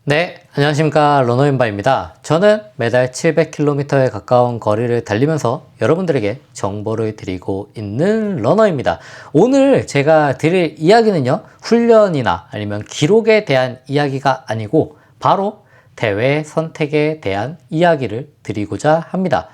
네, 안녕하십니까. 러너인바입니다. 저는 매달 700km에 가까운 거리를 달리면서 여러분들에게 정보를 드리고 있는 러너입니다. 오늘 제가 드릴 이야기는요, 훈련이나 아니면 기록에 대한 이야기가 아니고 바로 대회 선택에 대한 이야기를 드리고자 합니다.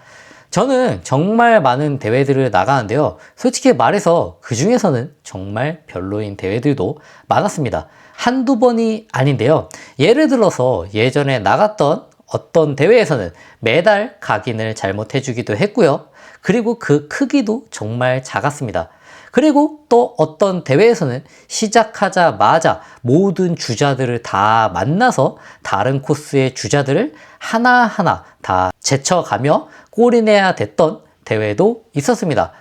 저는 정말 많은 대회들을 나가는데요. 솔직히 말해서 그 중에서는 정말 별로인 대회들도 많았습니다. 한두 번이 아닌데요. 예를 들어서 예전에 나갔던 어떤 대회에서는 메달 각인을 잘못해주기도 했고요. 그리고 그 크기도 정말 작았습니다. 그리고 또 어떤 대회에서는 시작하자마자 모든 주자들을 다 만나서 다른 코스의 주자들을 하나하나 다 제쳐가며 골이 내야 됐던 대회도 있었습니다.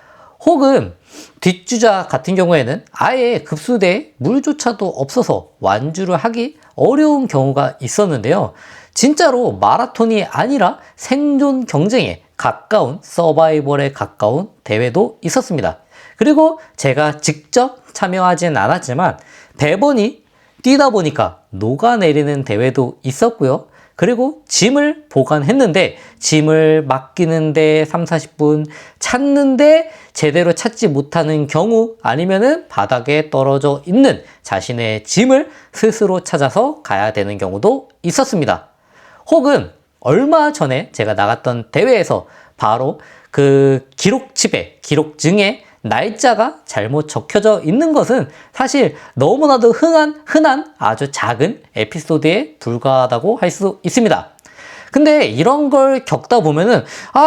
혹은 뒷주자 같은 경우에는 아예 급수대에 물조차도 없어서 완주를 하기 어려운 경우가 있었는데요. 진짜로 마라톤이 아니라 생존 경쟁에 가까운 서바이벌에 가까운 대회도 있었습니다. 그리고 제가 직접 참여하진 않았지만 배번이 뛰다 보니까 녹아내리는 대회도 있었고요. 그리고 짐을 보관했는데 짐을 맡기는데 3, 40분 찾는데 제대로 찾지 못하는 경우 아니면은 바닥에 떨어져 있는 자신의 짐을 스스로 찾아서 가야 되는 경우도 있었습니다. 혹은 얼마 전에 제가 나갔던 대회에서 바로 그 기록집에 기록증에 날짜가 잘못 적혀져 있는 것은 사실 너무나도 흔한 아주 작은 에피소드에 불과하다고 할 수 있습니다. 근데 이런 걸 겪다 보면은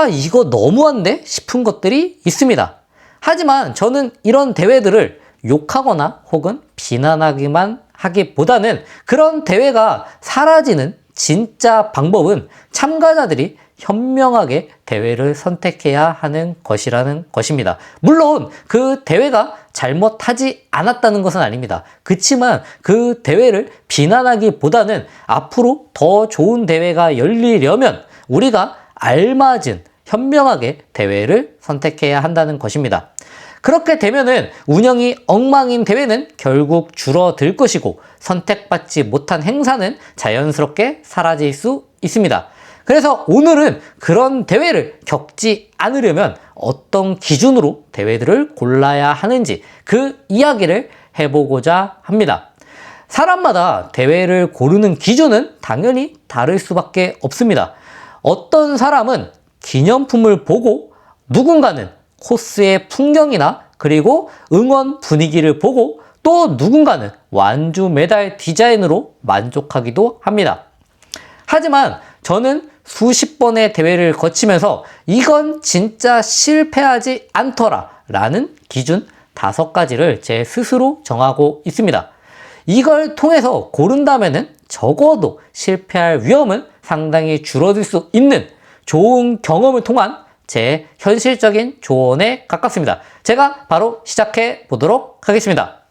이거 너무한데 싶은 것들이 있습니다. 하지만 저는 이런 대회들을 욕하거나 혹은 비난하기만 하기보다는 그런 대회가 사라지는 진짜 방법은 참가자들이 현명하게 대회를 선택해야 하는 것이라는 것입니다. 물론 그 대회가 잘못하지 않았다는 것은 아닙니다. 그치만 그 대회를 비난하기보다는 앞으로 더 좋은 대회가 열리려면 우리가 알맞은 현명하게 대회를 선택해야 한다는 것입니다. 그렇게 되면은 운영이 엉망인 대회는 결국 줄어들 것이고 선택받지 못한 행사는 자연스럽게 사라질 수 있습니다. 그래서 오늘은 그런 대회를 겪지 않으려면 어떤 기준으로 대회들을 골라야 하는지 그 이야기를 해보고자 합니다. 사람마다 대회를 고르는 기준은 당연히 다를 수밖에 없습니다. 어떤 사람은 기념품을 보고 누군가는 코스의 풍경이나 그리고 응원 분위기를 보고 또 누군가는 완주 메달 디자인으로 만족하기도 합니다. 하지만 저는 수십 번의 대회를 거치면서 이건 진짜 실패하지 않더라 라는 기준 5가지를 제 스스로 정하고 있습니다. 이걸 통해서 고른다면은 적어도 실패할 위험은 상당히 줄어들 수 있는 좋은 경험을 통한 제 현실적인 조언에 가깝습니다. 제가 바로 시작해 보도록 하겠습니다.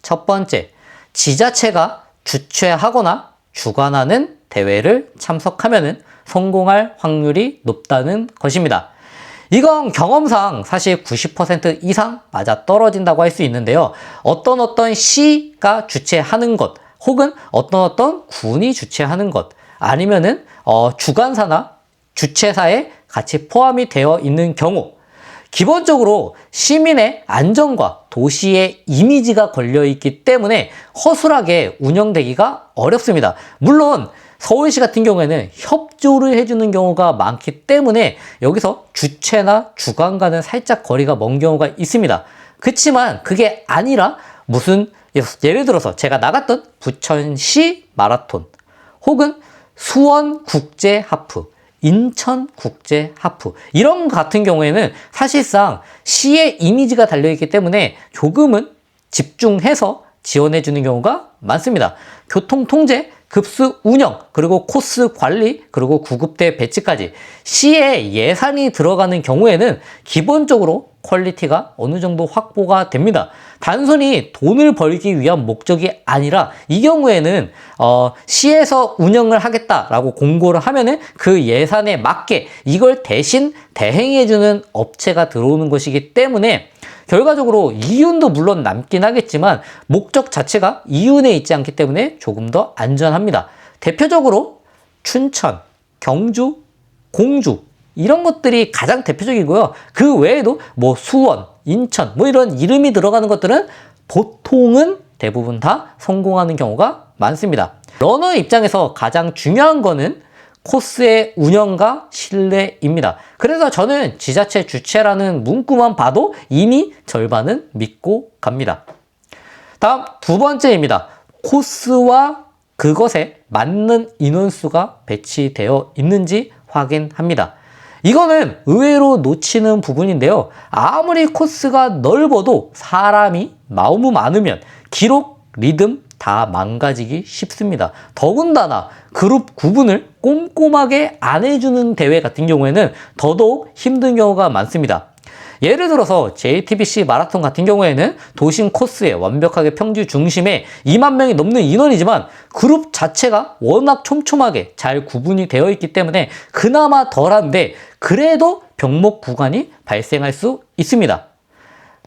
첫 번째, 지자체가 주최하거나 주관하는 대회를 참석하면 성공할 확률이 높다는 것입니다. 이건 경험상 사실 90% 이상 맞아 떨어진다고 할 수 있는데요. 어떤 시가 주최하는 것 혹은 어떤 군이 주최하는 것 아니면은 주관사나 주최사에 같이 포함이 되어 있는 경우 기본적으로 시민의 안전과 도시의 이미지가 걸려있기 때문에 허술하게 운영되기가 어렵습니다. 물론 서울시 같은 경우에는 협조를 해주는 경우가 많기 때문에 여기서 주최나 주관과는 살짝 거리가 먼 경우가 있습니다. 그렇지만 그게 아니라 무슨 예를 들어서 제가 나갔던 부천시 마라톤 혹은 수원국제하프 인천국제하프 이런 같은 경우에는 사실상 시의 이미지가 달려있기 때문에 조금은 집중해서 지원해주는 경우가 많습니다. 교통통제, 급수 운영, 그리고 코스 관리, 그리고 구급대 배치까지 시에 예산이 들어가는 경우에는 기본적으로 퀄리티가 어느 정도 확보가 됩니다. 단순히 돈을 벌기 위한 목적이 아니라 이 경우에는 시에서 운영을 하겠다라고 공고를 하면은 그 예산에 맞게 이걸 대신 대행해주는 업체가 들어오는 것이기 때문에 결과적으로 이윤도 물론 남긴 하겠지만 목적 자체가 이윤에 있지 않기 때문에 조금 더 안전합니다. 대표적으로 춘천, 경주, 공주 이런 것들이 가장 대표적이고요. 그 외에도 뭐 수원, 인천 뭐 이런 이름이 들어가는 것들은 보통은 대부분 다 성공하는 경우가 많습니다. 러너 입장에서 가장 중요한 거는 코스의 운영과 신뢰입니다. 그래서 저는 지자체 주최라는 문구만 봐도 이미 절반은 믿고 갑니다. 다음 두 번째입니다. 코스와 그것에 맞는 인원수가 배치되어 있는지 확인합니다. 이거는 의외로 놓치는 부분인데요. 아무리 코스가 넓어도 사람이 너무 많으면 기록, 리듬 다 망가지기 쉽습니다. 더군다나 그룹 구분을 꼼꼼하게 안 해주는 대회 같은 경우에는 더더욱 힘든 경우가 많습니다. 예를 들어서 JTBC 마라톤 같은 경우에는 도심 코스에 완벽하게 평지 중심에 2만 명이 넘는 인원이지만 그룹 자체가 워낙 촘촘하게 잘 구분이 되어 있기 때문에 그나마 덜한데 그래도 병목 구간이 발생할 수 있습니다.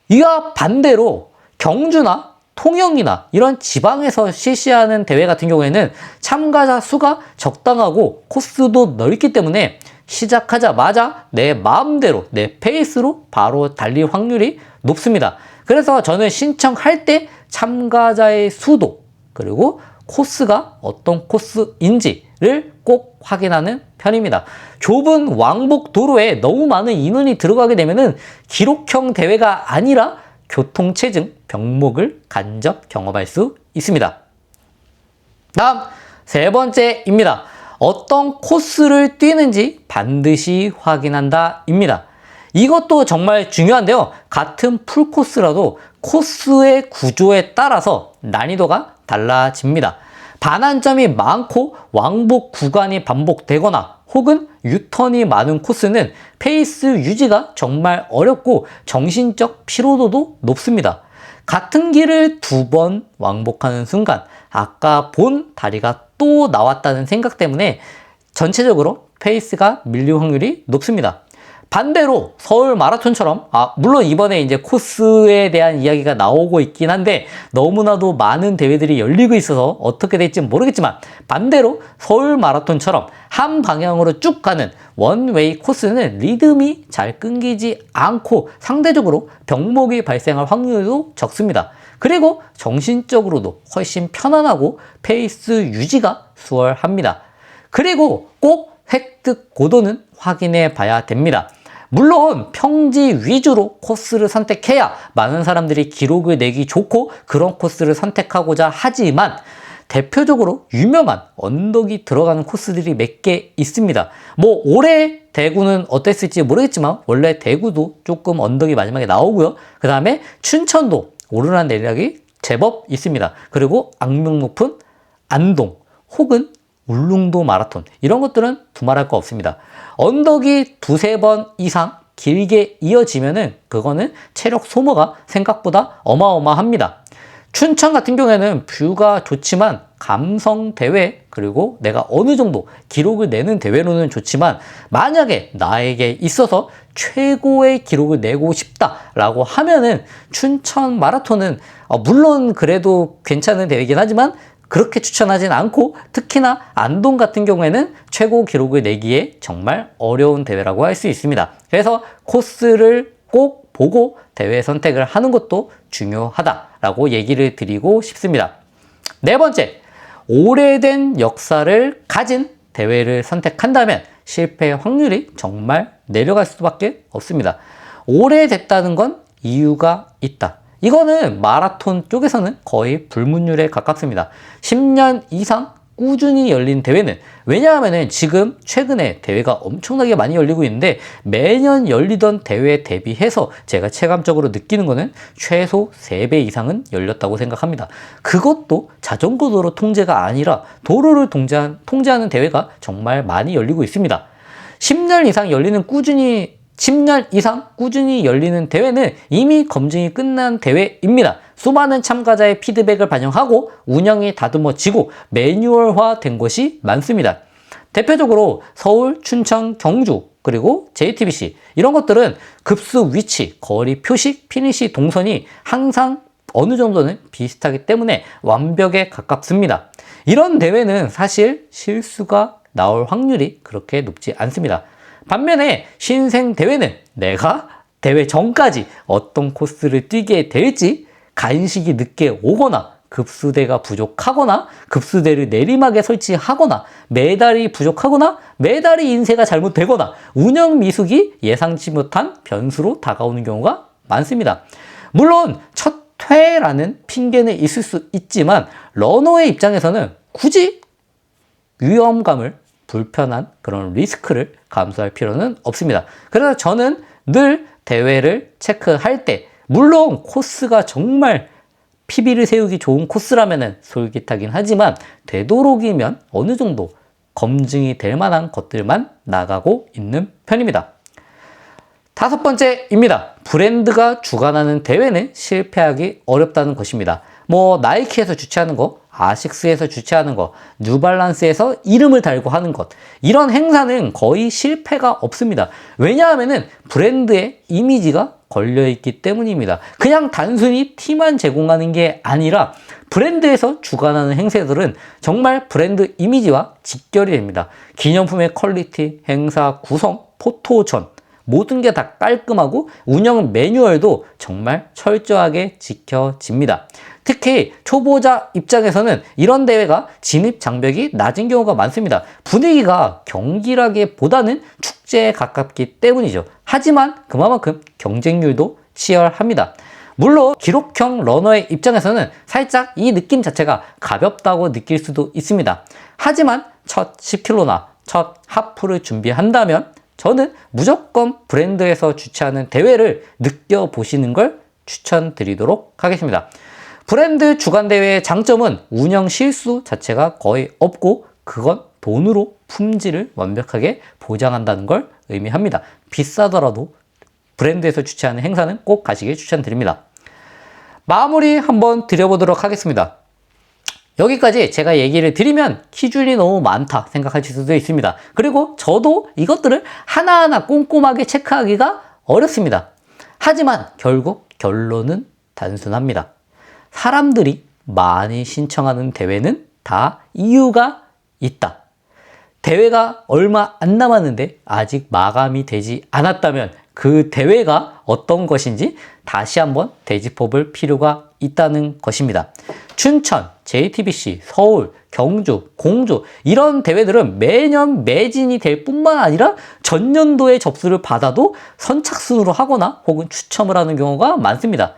이와 반대로 경주나 통영이나 이런 지방에서 실시하는 대회 같은 경우에는 참가자 수가 적당하고 코스도 넓기 때문에 시작하자마자 내 마음대로 내 페이스로 바로 달릴 확률이 높습니다. 그래서 저는 신청할 때 참가자의 수도 그리고 코스가 어떤 코스인지를 꼭 확인하는 편입니다. 좁은 왕복 도로에 너무 많은 인원이 들어가게 되면은 기록형 대회가 아니라 교통체증, 병목을 간접 경험할 수 있습니다. 다음 세 번째입니다. 어떤 코스를 뛰는지 반드시 확인한다 입니다. 이것도 정말 중요한데요. 같은 풀코스라도 코스의 구조에 따라서 난이도가 달라집니다. 반환점이 많고 왕복 구간이 반복되거나 혹은 유턴이 많은 코스는 페이스 유지가 정말 어렵고 정신적 피로도도 높습니다. 같은 길을 두 번 왕복하는 순간 아까 본 다리가 또 나왔다는 생각 때문에 전체적으로 페이스가 밀릴 확률이 높습니다. 반대로 서울 마라톤처럼 물론 이번에 이제 코스에 대한 이야기가 나오고 있긴 한데 너무나도 많은 대회들이 열리고 있어서 어떻게 될지 모르겠지만 반대로 서울 마라톤처럼 한 방향으로 쭉 가는 원웨이 코스는 리듬이 잘 끊기지 않고 상대적으로 병목이 발생할 확률도 적습니다. 그리고 정신적으로도 훨씬 편안하고 페이스 유지가 수월합니다. 그리고 꼭 획득 고도는 확인해 봐야 됩니다. 물론 평지 위주로 코스를 선택해야 많은 사람들이 기록을 내기 좋고 그런 코스를 선택하고자 하지만 대표적으로 유명한 언덕이 들어가는 코스들이 몇 개 있습니다. 뭐 올해 대구는 어땠을지 모르겠지만 원래 대구도 조금 언덕이 마지막에 나오고요. 그 다음에 춘천도 오르락 내리락이 제법 있습니다. 그리고 악명 높은 안동 혹은 울릉도 마라톤 이런 것들은 두말할 거 없습니다. 언덕이 두세 번 이상 길게 이어지면은 그거는 체력 소모가 생각보다 어마어마합니다. 춘천 같은 경우에는 뷰가 좋지만 감성 대회 그리고 내가 어느 정도 기록을 내는 대회로는 좋지만 만약에 나에게 있어서 최고의 기록을 내고 싶다라고 하면은 춘천 마라톤은 물론 그래도 괜찮은 대회이긴 하지만 그렇게 추천하진 않고 특히나 안동 같은 경우에는 최고 기록을 내기에 정말 어려운 대회라고 할 수 있습니다. 그래서 코스를 꼭 보고 대회 선택을 하는 것도 중요하다라고 얘기를 드리고 싶습니다. 네 번째, 오래된 역사를 가진 대회를 선택한다면 실패 확률이 정말 내려갈 수밖에 없습니다. 오래됐다는 건 이유가 있다. 이거는 마라톤 쪽에서는 거의 불문율에 가깝습니다. 10년 이상 꾸준히 열린 대회는 왜냐하면 지금 최근에 대회가 엄청나게 많이 열리고 있는데 매년 열리던 대회 대비해서 제가 체감적으로 느끼는 거는 최소 3배 이상은 열렸다고 생각합니다. 그것도 자전거 도로 통제가 아니라 도로를 통제하는 대회가 정말 많이 열리고 있습니다. 10년 이상 꾸준히 열리는 대회는 이미 검증이 끝난 대회입니다. 수많은 참가자의 피드백을 반영하고 운영이 다듬어지고 매뉴얼화 된 것이 많습니다. 대표적으로 서울, 춘천, 경주, 그리고 JTBC 이런 것들은 급수 위치, 거리 표식, 피니시 동선이 항상 어느 정도는 비슷하기 때문에 완벽에 가깝습니다. 이런 대회는 사실 실수가 나올 확률이 그렇게 높지 않습니다. 반면에 신생 대회는 내가 대회 전까지 어떤 코스를 뛰게 될지, 간식이 늦게 오거나 급수대가 부족하거나 급수대를 내리막에 설치하거나 메달이 부족하거나 메달이 인쇄가 잘못되거나 운영 미숙이 예상치 못한 변수로 다가오는 경우가 많습니다. 물론 첫 회라는 핑계는 있을 수 있지만 러너의 입장에서는 굳이 위험감을, 불편한 그런 리스크를 감수할 필요는 없습니다. 그래서 저는 늘 대회를 체크할 때, 물론 코스가 정말 PB를 세우기 좋은 코스라면 솔깃하긴 하지만 되도록이면 어느 정도 검증이 될 만한 것들만 나가고 있는 편입니다. 5번째입니다. 브랜드가 주관하는 대회는 실패하기 어렵다는 것입니다. 나이키에서 주최하는 거, 아식스에서 주최하는 거, 뉴발란스에서 이름을 달고 하는 것, 이런 행사는 거의 실패가 없습니다. 왜냐하면 브랜드의 이미지가 걸려있기 때문입니다. 그냥 단순히 티만 제공하는 게 아니라 브랜드에서 주관하는 행사들은 정말 브랜드 이미지와 직결이 됩니다. 기념품의 퀄리티, 행사 구성, 포토전, 모든 게 다 깔끔하고 운영 매뉴얼도 정말 철저하게 지켜집니다. 특히 초보자 입장에서는 이런 대회가 진입 장벽이 낮은 경우가 많습니다. 분위기가 경기라기보다는 축제에 가깝기 때문이죠. 하지만 그만큼 경쟁률도 치열합니다. 물론 기록형 러너의 입장에서는 살짝 이 느낌 자체가 가볍다고 느낄 수도 있습니다. 하지만 첫 10km나 첫 하프를 준비한다면 저는 무조건 브랜드에서 주최하는 대회를 느껴보시는 걸 추천드리도록 하겠습니다. 브랜드 주관 대회의 장점은 운영 실수 자체가 거의 없고 그건 돈으로 품질을 완벽하게 보장한다는 걸 의미합니다. 비싸더라도 브랜드에서 주최하는 행사는 꼭 가시길 추천드립니다. 마무리 한번 드려보도록 하겠습니다. 여기까지 제가 얘기를 드리면 기준이 너무 많다 생각하실 수도 있습니다. 그리고 저도 이것들을 하나하나 꼼꼼하게 체크하기가 어렵습니다. 하지만 결국 결론은 단순합니다. 사람들이 많이 신청하는 대회는 다 이유가 있다. 대회가 얼마 안 남았는데 아직 마감이 되지 않았다면 그 대회가 어떤 것인지 다시 한번 되짚어볼 필요가 있다는 것입니다. 춘천, JTBC, 서울, 경주, 공주 이런 대회들은 매년 매진이 될 뿐만 아니라 전년도에 접수를 받아도 선착순으로 하거나 혹은 추첨을 하는 경우가 많습니다.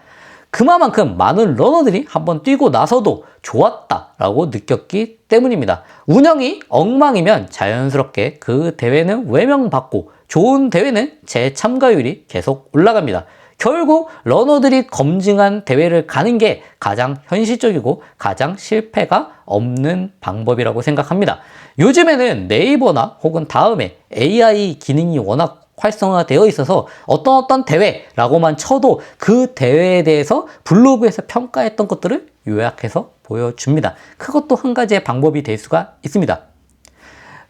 그만큼 많은 러너들이 한번 뛰고 나서도 좋았다라고 느꼈기 때문입니다. 운영이 엉망이면 자연스럽게 그 대회는 외면받고 좋은 대회는 재참가율이 계속 올라갑니다. 결국 러너들이 검증한 대회를 가는 게 가장 현실적이고 가장 실패가 없는 방법이라고 생각합니다. 요즘에는 네이버나 혹은 다음에 AI 기능이 워낙 활성화되어 있어서 어떤 대회라고만 쳐도 그 대회에 대해서 블로그에서 평가했던 것들을 요약해서 보여줍니다. 그것도 한 가지의 방법이 될 수가 있습니다.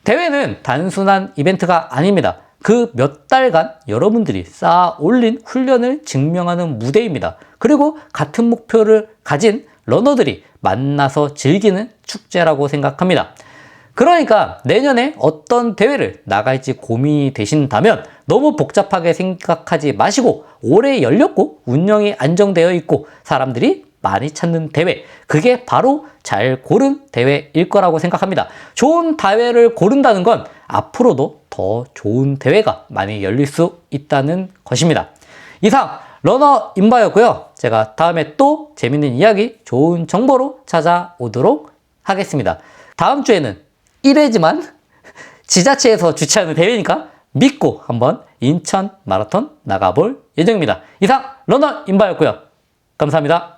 대회는 단순한 이벤트가 아닙니다. 그 몇 달간 여러분들이 쌓아 올린 훈련을 증명하는 무대입니다. 그리고 같은 목표를 가진 러너들이 만나서 즐기는 축제라고 생각합니다. 그러니까 내년에 어떤 대회를 나갈지 고민이 되신다면 너무 복잡하게 생각하지 마시고 올해 열렸고 운영이 안정되어 있고 사람들이 많이 찾는 대회, 그게 바로 잘 고른 대회일 거라고 생각합니다. 좋은 대회를 고른다는 건 앞으로도 더 좋은 대회가 많이 열릴 수 있다는 것입니다. 이상 러너 임바였고요. 제가 다음에 또 재밌는 이야기, 좋은 정보로 찾아오도록 하겠습니다. 다음 주에는 1회지만 지자체에서 주최하는 대회니까 믿고 한번 인천 마라톤 나가볼 예정입니다. 이상 러너 임바였고요. 감사합니다.